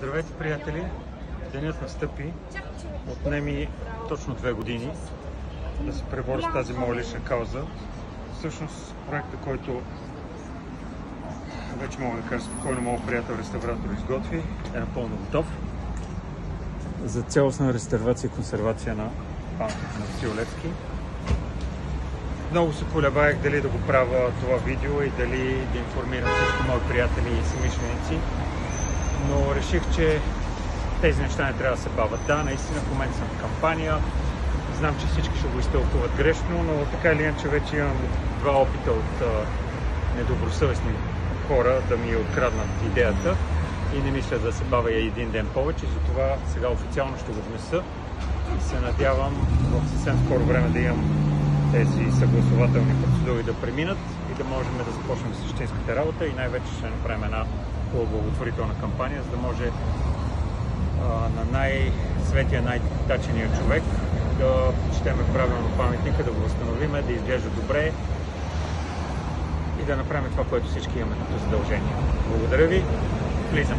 Здравейте, приятели! Денят настъпи. Отне ми точно 2 години да се преборя с тази моя лична кауза. Всъщност проектът, който вече мога да кажа спокойно моят приятел реставратор изготви, е напълно готов за цялостна реставрация и консервация на паметника на Васил Левски. Много се колебаех дали да го правя това видео и дали да информирам всички мои приятели и съмишленици, но реших, че тези неща не трябва да се бавят. Да, наистина в момента съм в кампания, знам, че всички ще го изтълкуват грешно, но така или иначе вече имам 2 опита от недобросъвестни хора да ми откраднат идеята и не мисля да се бавя един ден повече, затова сега официално ще го внеса и се надявам в съвсем скоро време да имам тези съгласователни процедури да преминат и да можем да започнем същинската работа и най-вече ще направим една благотворителна кампания, за да може на най-светия, най-тачения човек да четеме правилно паметника, да го възстановиме, да изглежда добре и да направим това, което всички имаме като задължение. Благодаря ви, влизам!